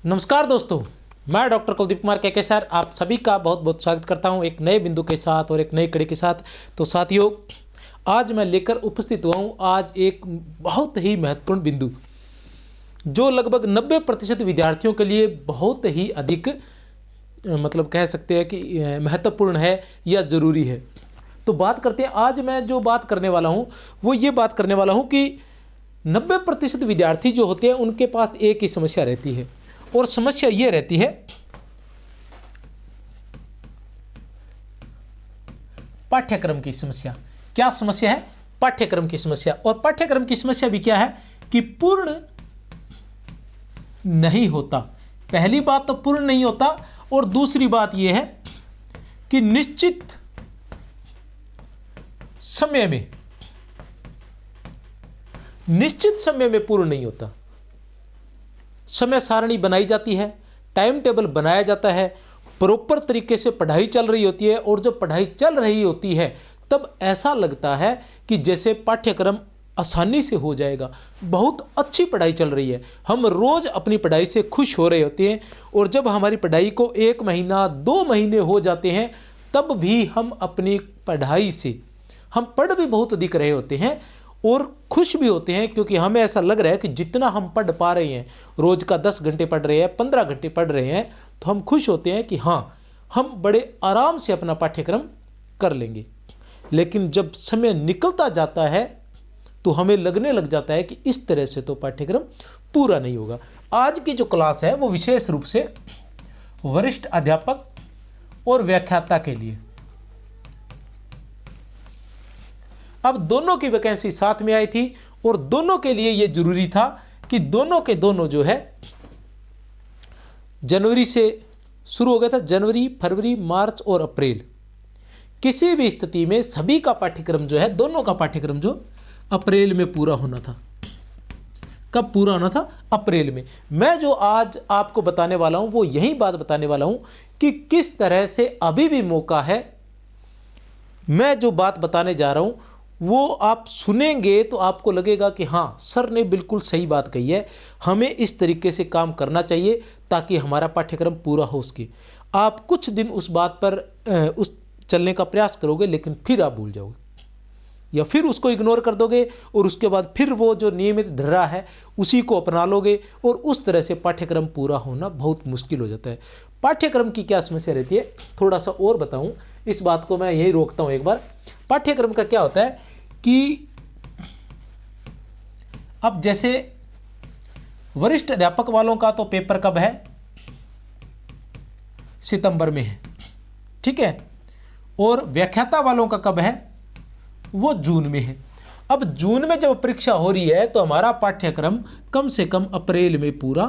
नमस्कार दोस्तों, मैं डॉक्टर कुलदीप कुमार के सर आप सभी का बहुत बहुत स्वागत करता हूं एक नए बिंदु के साथ और एक नए कड़ी के साथ। तो साथियों, आज मैं लेकर उपस्थित हुआ हूं आज एक बहुत ही महत्वपूर्ण बिंदु जो लगभग 90% विद्यार्थियों के लिए बहुत ही अधिक मतलब कह सकते हैं कि महत्वपूर्ण है या ज़रूरी है। तो बात करते हैं, आज मैं जो बात करने वाला हूं वो ये बात करने वाला हूं कि 90% विद्यार्थी जो होते हैं उनके पास एक ही समस्या रहती है और समस्या ये रहती है पाठ्यक्रम की समस्या। क्या समस्या है? पाठ्यक्रम की समस्या। और पाठ्यक्रम की समस्या भी क्या है कि पूर्ण नहीं होता। पहली बात तो पूर्ण नहीं होता और दूसरी बात यह है कि निश्चित समय में पूर्ण नहीं होता। समय सारणी बनाई जाती है, टाइम टेबल बनाया जाता है, प्रॉपर तरीके से पढ़ाई चल रही होती है और जब पढ़ाई चल रही होती है तब ऐसा लगता है कि जैसे पाठ्यक्रम आसानी से हो जाएगा, बहुत अच्छी पढ़ाई चल रही है, हम रोज़ अपनी पढ़ाई से खुश हो रहे होते हैं। और जब हमारी पढ़ाई को 1 महीना 2 महीने हो जाते हैं तब भी हम अपनी पढ़ाई से हम पढ़ भी बहुत अधिक रहे होते हैं और खुश भी होते हैं, क्योंकि हमें ऐसा लग रहा है कि जितना हम पढ़ पा रहे हैं, रोज़ का 10 घंटे पढ़ रहे हैं, 15 घंटे पढ़ रहे हैं, तो हम खुश होते हैं कि हाँ, हम बड़े आराम से अपना पाठ्यक्रम कर लेंगे। लेकिन जब समय निकलता जाता है तो हमें लगने लग जाता है कि इस तरह से तो पाठ्यक्रम पूरा नहीं होगा। आज की जो क्लास है वो विशेष रूप से वरिष्ठ अध्यापक और व्याख्याता के लिए। अब दोनों की वैकेंसी साथ में आई थी और दोनों के लिए यह जरूरी था कि दोनों के दोनों जो है जनवरी से शुरू हो गया था। जनवरी, फरवरी, मार्च और अप्रैल, किसी भी स्थिति में सभी का पाठ्यक्रम जो है, दोनों का पाठ्यक्रम जो अप्रैल में पूरा होना था। कब पूरा होना था? अप्रैल में। मैं जो आज आपको बताने वाला हूं वो यही बात बताने वाला हूं कि किस तरह से अभी भी मौका है। मैं जो बात बताने जा रहा हूं वो आप सुनेंगे तो आपको लगेगा कि हाँ, सर ने बिल्कुल सही बात कही है, हमें इस तरीके से काम करना चाहिए ताकि हमारा पाठ्यक्रम पूरा हो सके। आप कुछ दिन उस बात पर उस चलने का प्रयास करोगे लेकिन फिर आप भूल जाओगे या फिर उसको इग्नोर कर दोगे और उसके बाद फिर वो जो नियमित ढर्रा है उसी को अपना लोगे और उस तरह से पाठ्यक्रम पूरा होना बहुत मुश्किल हो जाता है। पाठ्यक्रम की क्या समस्या रहती है, थोड़ा सा और बताऊं, इस बात को मैं यही रोकता हूं एक बार। पाठ्यक्रम का क्या होता है कि अब जैसे वरिष्ठ अध्यापक वालों का तो पेपर कब है? सितंबर में है, ठीक है। और व्याख्याता वालों का कब है? वो जून में है। अब जून में जब परीक्षा हो रही है तो हमारा पाठ्यक्रम कम से कम अप्रैल में पूरा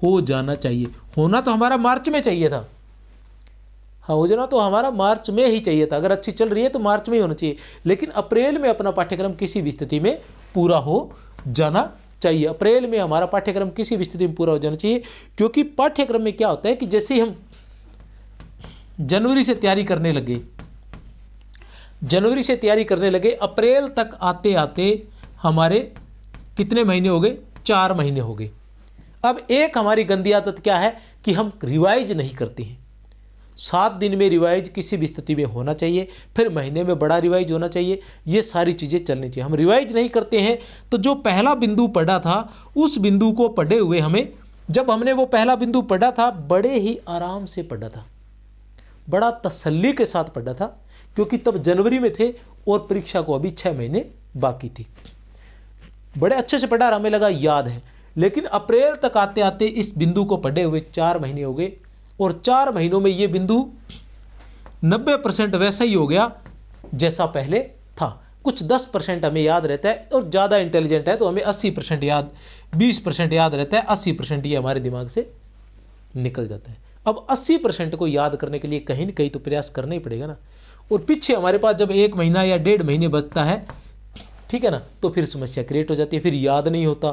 हो जाना चाहिए। होना तो हमारा मार्च में चाहिए था, हाँ, हो जाना तो हमारा मार्च में ही चाहिए था। अगर अच्छी चल रही है तो मार्च में ही होना चाहिए, लेकिन अप्रैल में अपना पाठ्यक्रम किसी भी स्थिति में पूरा हो जाना चाहिए। अप्रैल में हमारा पाठ्यक्रम किसी भी स्थिति में पूरा हो जाना चाहिए, क्योंकि पाठ्यक्रम में क्या होता है कि जैसे ही हम जनवरी से तैयारी करने लगे, अप्रैल तक आते आते हमारे कितने महीने हो गए? 4 महीने हो गए। अब एक हमारी गंदी आदत क्या है कि हम रिवाइज नहीं करते हैं। 7 दिन में रिवाइज किसी भी स्थिति में होना चाहिए, फिर महीने में बड़ा रिवाइज होना चाहिए, ये सारी चीज़ें चलनी चाहिए। हम रिवाइज नहीं करते हैं तो जो पहला बिंदु पढ़ा था उस बिंदु को पढ़े हुए हमें, जब हमने वो पहला बिंदु पढ़ा था बड़े ही आराम से पढ़ा था, बड़ा तसल्ली के साथ पढ़ा था, क्योंकि तब जनवरी में थे और परीक्षा को अभी 6 महीने बाकी थी। बड़े अच्छे से पढ़ा, हमें लगा याद है। लेकिन अप्रैल तक आते आते इस बिंदु को पढ़े हुए 4 महीने हो गए और 4 महीनों में ये बिंदु 90% वैसा ही हो गया जैसा पहले था। कुछ 10% हमें याद रहता है और ज़्यादा इंटेलिजेंट है तो हमें 80% याद, 20% याद रहता है, 80% ये हमारे दिमाग से निकल जाता है। अब 80% को याद करने के लिए कहीं न कहीं तो प्रयास करना ही पड़ेगा ना। और पीछे हमारे पास जब 1 महीना या 1.5 महीने बचता है, ठीक है ना, तो फिर समस्या क्रिएट हो जाती है, फिर याद नहीं होता,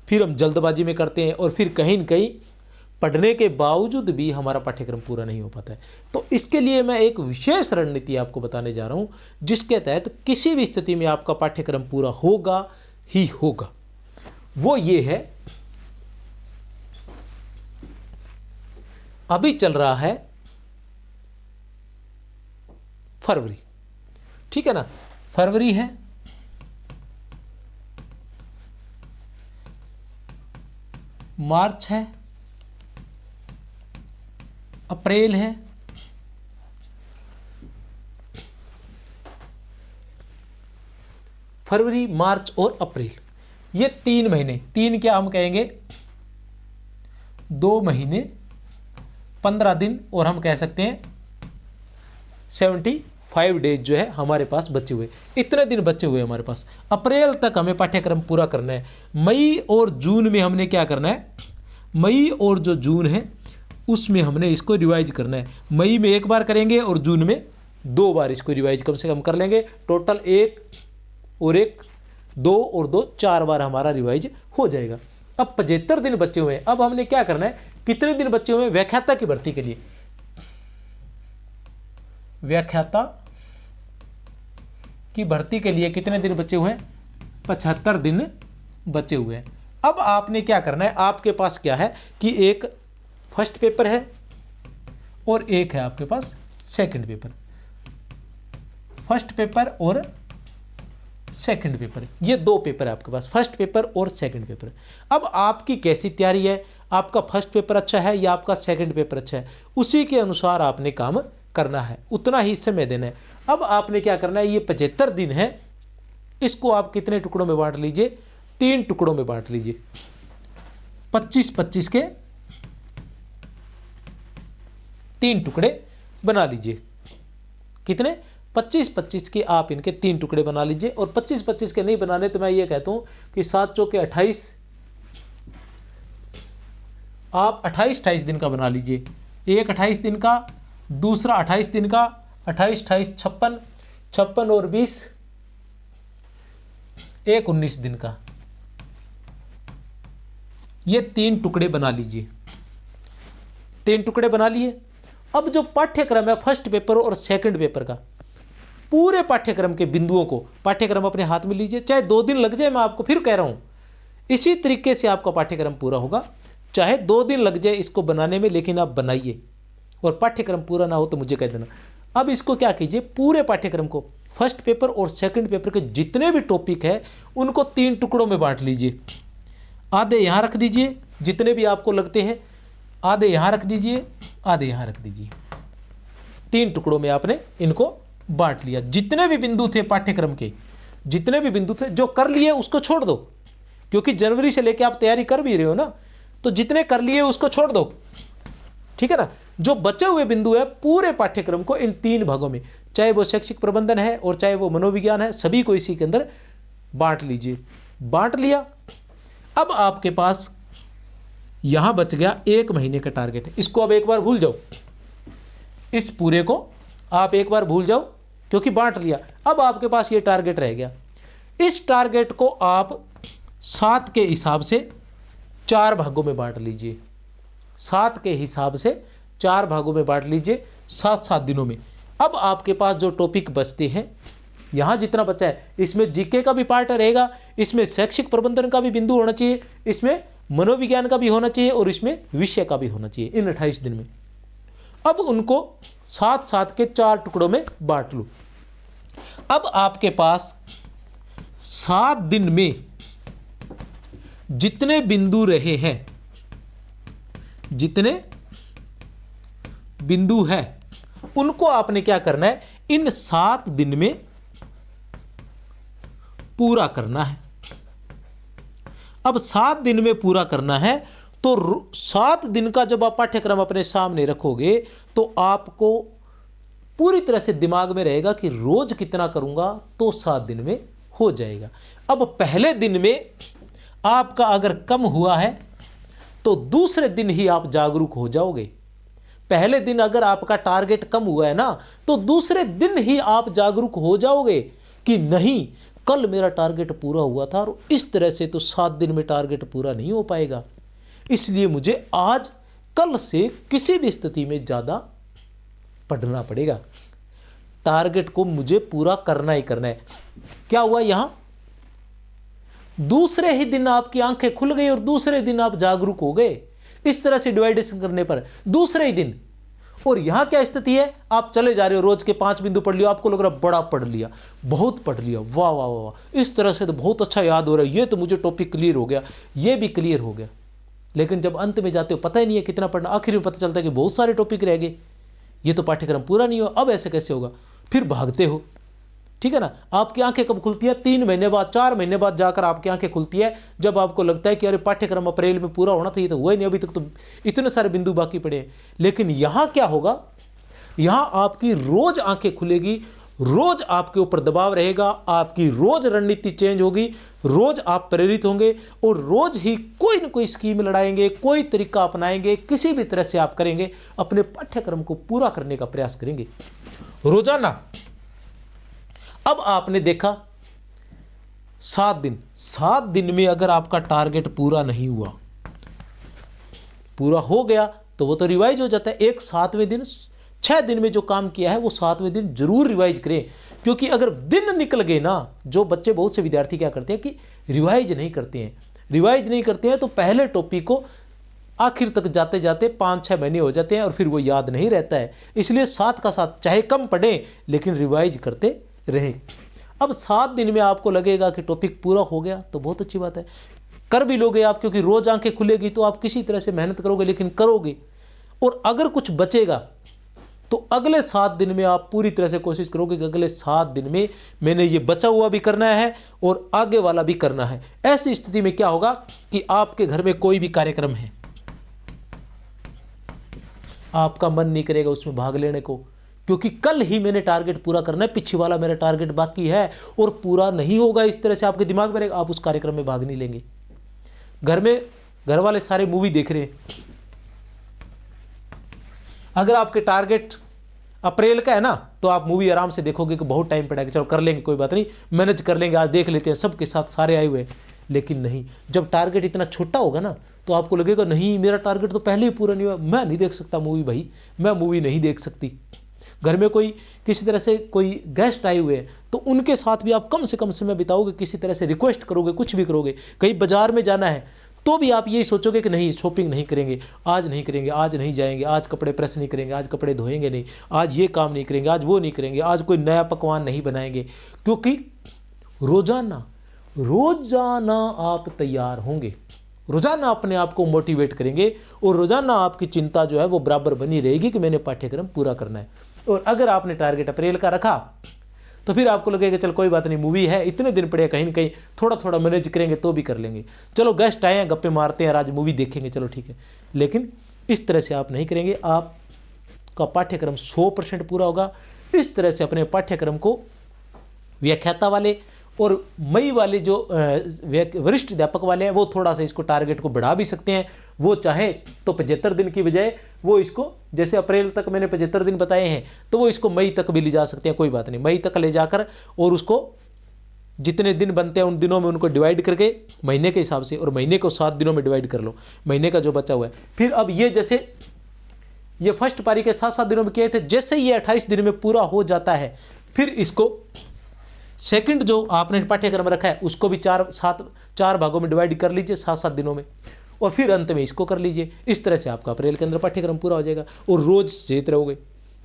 फिर हम जल्दबाजी में करते हैं और फिर कहीं न कहीं पढ़ने के बावजूद भी हमारा पाठ्यक्रम पूरा नहीं हो पाता है। तो इसके लिए मैं एक विशेष रणनीति आपको बताने जा रहा हूं, जिसके तहत किसी भी स्थिति में आपका पाठ्यक्रम पूरा होगा ही होगा। वो ये है अभी चल रहा है फरवरी, ठीक है ना, फरवरी है, मार्च है, अप्रैल है, फरवरी, मार्च और अप्रैल, ये 3 महीने, 3 क्या हम कहेंगे 2 महीने 15 दिन, और हम कह सकते हैं 75 डेज जो है हमारे पास बचे हुए, इतने दिन बचे हुए हमारे पास। अप्रैल तक हमें पाठ्यक्रम पूरा करना है। मई और जून में हमने क्या करना है, मई और जो जून है उसमें हमने इसको रिवाइज करना है। मई में 1 बार करेंगे और जून में 2 बार इसको रिवाइज कम से कम कर लेंगे। टोटल 1 और 1 2 और 2 4 बार हमारा रिवाइज हो जाएगा। अब 75 दिन बचे हुए हैं। अब हमने क्या करना है, कितने दिन बचे हुए हैं व्याख्याता की भर्ती के लिए, व्याख्याता की भर्ती के लिए कितने दिन बचे हुए हैं, 75 दिन बचे हुए हैं। अब आपने क्या करना है, आपके पास क्या है कि एक फर्स्ट पेपर है और एक है आपके पास सेकंड पेपर, फर्स्ट पेपर और सेकंड पेपर, ये 2 पेपर है आपके पास, फर्स्ट पेपर और सेकंड पेपर। अब आपकी कैसी तैयारी है, आपका फर्स्ट पेपर अच्छा है या आपका सेकंड पेपर अच्छा है, उसी के अनुसार आपने काम करना है, उतना ही समय देना है। अब आपने क्या करना है, ये 75 दिन है, इसको आप कितने टुकड़ों में बांट लीजिए, 3 टुकड़ों में बांट लीजिए, 25-25 के 3 टुकड़े बना लीजिए। कितने, 25-25 के आप इनके 3 टुकड़े बना लीजिए। और 25-25 के नहीं बनाने तो मैं ये कहता हूं कि 7 चौके 28, आप 28-28 दिन का बना लीजिए। एक 28 दिन का, दूसरा 28 दिन का, 28-28 56, 56 और 20 एक 19 दिन का, ये 3 टुकड़े बना लीजिए। 3 टुकड़े बना लिए। अब जो पाठ्यक्रम है फर्स्ट पेपर और सेकंड पेपर का, पूरे पाठ्यक्रम के बिंदुओं को पाठ्यक्रम अपने हाथ में लीजिए, चाहे 2 दिन लग जाए, मैं आपको फिर कह रहा हूं इसी तरीके से आपका पाठ्यक्रम पूरा होगा, चाहे 2 दिन लग जाए इसको बनाने में, लेकिन आप बनाइए। और पाठ्यक्रम पूरा ना हो तो मुझे कह देना। अब इसको क्या कीजिए, पूरे पाठ्यक्रम को फर्स्ट पेपर और सेकंड पेपर के जितने भी टॉपिक है उनको 3 टुकड़ों में बांट लीजिए। आधे यहां रख दीजिए, जितने भी आपको लगते हैं, आधे यहां रख दीजिए, आधे यहां रख दीजिए। 3 टुकड़ों में आपने इनको बांट लिया। जितने भी बिंदु थे पाठ्यक्रम के, जितने भी बिंदु थे, जो कर लिए उसको छोड़ दो, क्योंकि जनवरी से लेके आप तैयारी कर भी रहे हो ना, तो जितने कर लिए उसको छोड़ दो, ठीक है ना। जो बचे हुए बिंदु है पूरे पाठ्यक्रम को इन 3 भागों में, चाहे वो शैक्षिक प्रबंधन है और चाहे वो मनोविज्ञान है, सभी को इसी के अंदर बांट लीजिए। बांट लिया। अब आपके पास यहां बच गया 1 महीने का टारगेट है। इसको अब एक बार भूल जाओ, इस पूरे को आप एक बार भूल जाओ, क्योंकि बांट लिया। अब आपके पास ये टारगेट रह गया। इस टारगेट को आप 7 के हिसाब से 4 भागों में बांट लीजिए। 7 के हिसाब से 4 भागों में बांट लीजिए, 7-7 दिनों में। अब आपके पास जो टॉपिक बचते हैं, यहां जितना बचा है, इसमें जीके का भी पार्ट रहेगा, इसमें शैक्षिक प्रबंधन का भी बिंदु होना चाहिए, इसमें मनोविज्ञान का भी होना चाहिए और इसमें विषय का भी होना चाहिए, इन 28 दिन में। अब उनको 7-7 के 4 टुकड़ों में बांट लो। अब आपके पास 7 दिन में जितने बिंदु रहे हैं, जितने बिंदु हैं, उनको आपने क्या करना है, इन 7 दिन में पूरा करना है। अब 7 दिन में पूरा करना है तो 7 दिन का जब आप पाठ्यक्रम अपने सामने रखोगे तो आपको पूरी तरह से दिमाग में रहेगा कि रोज कितना करूंगा तो 7 दिन में हो जाएगा। अब पहले दिन में आपका अगर कम हुआ है तो दूसरे दिन ही आप जागरूक हो जाओगे। पहले दिन अगर आपका टारगेट कम हुआ है ना, तो दूसरे दिन ही आप जागरूक हो जाओगे कि नहीं, कल मेरा टारगेट पूरा हुआ था और इस तरह से तो 7 दिन में टारगेट पूरा नहीं हो पाएगा, इसलिए मुझे आज कल से किसी भी स्थिति में ज़्यादा पढ़ना पड़ेगा। टारगेट को मुझे पूरा करना ही करना है। क्या हुआ यहां, दूसरे ही दिन आपकी आंखें खुल गई और दूसरे दिन आप जागरूक हो गए। इस तरह से डिवाइडेशन करने पर दूसरे ही दिन। और यहां क्या स्थिति है, आप चले जा रहे हो, रोज के 5 बिंदु पढ़ लिया, आपको लग रहा बड़ा पढ़ लिया, बहुत पढ़ लिया, वाह वाह वाह वाह, इस तरह से तो बहुत अच्छा याद हो रहा है, ये तो मुझे टॉपिक क्लियर हो गया, ये भी क्लियर हो गया। लेकिन जब अंत में जाते हो पता ही नहीं है कितना पढ़ना, आखिर में पता चलता है कि बहुत सारे टॉपिक रह गए, ये तो पाठ्यक्रम पूरा नहीं हुआ, अब ऐसे कैसे होगा। फिर भागते हो, ठीक है ना। आपकी आंखें कब खुलती है, 3 महीने बाद, 4 महीने बाद जाकर आपकी आंखें खुलती है, जब आपको लगता है कि अरे पाठ्यक्रम अप्रैल में पूरा होना था, ये तो हुआ ही नहीं, अभी तक तो इतने सारे बिंदु बाकी पड़े हैं। लेकिन यहां क्या होगा, यहां आपकी रोज आंखें खुलेगी, रोज आपके ऊपर दबाव रहेगा, आपकी रोज रणनीति चेंज होगी, रोज आप प्रेरित होंगे और रोज ही कोई ना कोई स्कीम लड़ाएंगे, कोई तरीका अपनाएंगे, किसी भी तरह से आप करेंगे, अपने पाठ्यक्रम को पूरा करने का प्रयास करेंगे रोजाना। अब आपने देखा 7 दिन में अगर आपका टारगेट पूरा नहीं हुआ, पूरा हो गया तो वो तो रिवाइज हो जाता है। एक 7वें दिन, 6 दिन में जो काम किया है वो 7वें दिन जरूर रिवाइज करें, क्योंकि अगर दिन निकल गए ना, जो बच्चे, बहुत से विद्यार्थी क्या करते हैं कि रिवाइज नहीं करते हैं, रिवाइज नहीं करते हैं तो पहले टॉपिक को आखिर तक जाते जाते 5-6 महीने हो जाते हैं और फिर वो याद नहीं रहता है। इसलिए 7 का 7 चाहे कम पढ़ें लेकिन रिवाइज करते रहें। अब 7 दिन में आपको लगेगा कि टॉपिक पूरा हो गया तो बहुत अच्छी बात है, कर भी लोगे आप, क्योंकि रोज आंखें खुलेगी तो आप किसी तरह से मेहनत करोगे, लेकिन करोगे। और अगर कुछ बचेगा तो अगले 7 दिन में आप पूरी तरह से कोशिश करोगे कि अगले 7 दिन में मैंने ये बचा हुआ भी करना है और आगे वाला भी करना है। ऐसी स्थिति में क्या होगा कि आपके घर में कोई भी कार्यक्रम है, आपका मन नहीं करेगा उसमें भाग लेने को, क्योंकि कल ही मैंने टारगेट पूरा करना है, पीछे वाला मेरा टारगेट बाकी है और पूरा नहीं होगा, इस तरह से आपके दिमाग में रहेगा, आप उस कार्यक्रम में भाग नहीं लेंगे। घर में घर वाले सारे मूवी देख रहे हैं, अगर आपके टारगेट अप्रैल का है ना तो आप मूवी आराम से देखोगे कि बहुत टाइम पड़ेगा, चलो कर लेंगे, कोई बात नहीं, मैनेज कर लेंगे, आज देख लेते हैं, सबके साथ सारे आए हुए हैं। लेकिन नहीं, जब टारगेट इतना छोटा होगा ना तो आपको लगेगा नहीं मेरा टारगेट तो पहले ही पूरा नहीं हुआ, मैं नहीं देख सकता मूवी, भाई मैं मूवी नहीं देख सकती। घर में कोई किसी तरह से कोई गेस्ट आए हुए हैं तो उनके साथ भी आप कम से कम समय बिताओगे, किसी तरह से रिक्वेस्ट करोगे, कुछ भी करोगे। कहीं बाजार में जाना है तो भी आप यही सोचोगे कि नहीं शॉपिंग नहीं करेंगे, आज नहीं करेंगे, आज नहीं जाएंगे, आज कपड़े प्रेस नहीं करेंगे, आज कपड़े धोएंगे नहीं, आज ये काम नहीं करेंगे, आज वो नहीं करेंगे, आज कोई नया पकवान नहीं बनाएंगे, क्योंकि रोजाना रोजाना आप तैयार होंगे, रोजाना अपने आप को मोटिवेट करेंगे और रोजाना आपकी चिंता जो है वो बराबर बनी रहेगी कि मैंने पाठ्यक्रम पूरा करना है। और अगर आपने टारगेट अप्रैल का रखा तो फिर आपको लगेगा चल कोई बात नहीं, मूवी है, इतने दिन पड़े, कहीं ना कहीं थोड़ा थोड़ा मैनेज करेंगे तो भी कर लेंगे, चलो गेस्ट आए हैं गप्पे मारते हैं, आज मूवी देखेंगे, चलो ठीक है। लेकिन इस तरह से आप नहीं करेंगे, आपका पाठ्यक्रम 100% पूरा होगा। इस तरह से अपने पाठ्यक्रम को व्याख्याता वाले और मई वाले जो वरिष्ठ अध्यापक वाले हैं वो थोड़ा सा इसको टारगेट को बढ़ा भी सकते हैं। वो चाहे तो 75 दिन की बजाय वो इसको, जैसे अप्रैल तक मैंने 75 दिन बताए हैं, तो वो इसको मई तक भी ले जा सकते हैं, कोई बात नहीं, मई तक ले जाकर और उसको जितने दिन बनते हैं उन दिनों में उनको डिवाइड करके महीने के हिसाब से, और महीने को 7 दिनों में डिवाइड कर लो, महीने का जो बचा हुआ है। फिर अब ये जैसे ये फर्स्ट पारी के 7-7 दिनों में किए थे, जैसे ये 28 दिन में पूरा हो जाता है फिर इसको सेकंड जो आपने पाठ्यक्रम रखा है उसको भी 4 भागों में डिवाइड कर लीजिए 7-7 दिनों में, और फिर अंत में इसको कर लीजिए। इस तरह से आपका अप्रैल के अंदर पाठ्यक्रम पूरा हो जाएगा और रोज सचेत रहोगे।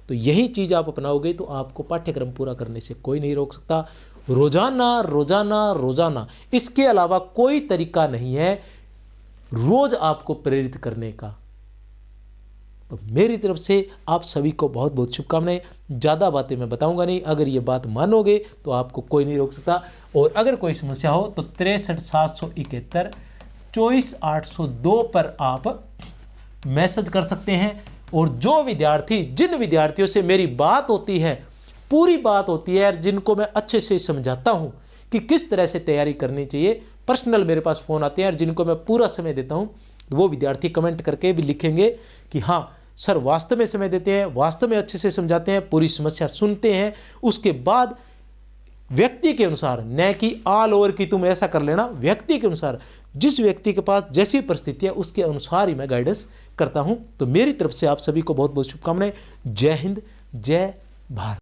तो यही चीज़ आप अपनाओगे तो आपको पाठ्यक्रम पूरा करने से कोई नहीं रोक सकता। रोजाना रोजाना रोजाना, इसके अलावा कोई तरीका नहीं है रोज आपको प्रेरित करने का। तो मेरी तरफ से आप सभी को बहुत बहुत शुभकामनाएं। ज़्यादा बातें मैं बताऊंगा नहीं, अगर ये बात मानोगे तो आपको कोई नहीं रोक सकता। और अगर कोई समस्या हो तो 63 771 24 802 पर आप मैसेज कर सकते हैं। और जो विद्यार्थी, जिन विद्यार्थियों से मेरी बात होती है, पूरी बात होती है, जिनको मैं अच्छे से समझाता हूँ कि किस तरह से तैयारी करनी चाहिए, पर्सनल मेरे पास फ़ोन आते हैं, जिनको मैं पूरा समय देता हूँ, वो विद्यार्थी कमेंट करके भी लिखेंगे कि हाँ सर वास्तव में समय देते हैं, वास्तव में अच्छे से समझाते हैं, पूरी समस्या सुनते हैं, उसके बाद व्यक्ति के अनुसार, न कि ऑल ओवर की तुम ऐसा कर लेना, व्यक्ति के अनुसार, जिस व्यक्ति के पास जैसी परिस्थिति है उसके अनुसार ही मैं गाइडेंस करता हूं। तो मेरी तरफ से आप सभी को बहुत बहुत शुभकामनाएं। जय हिंद, जय भारत।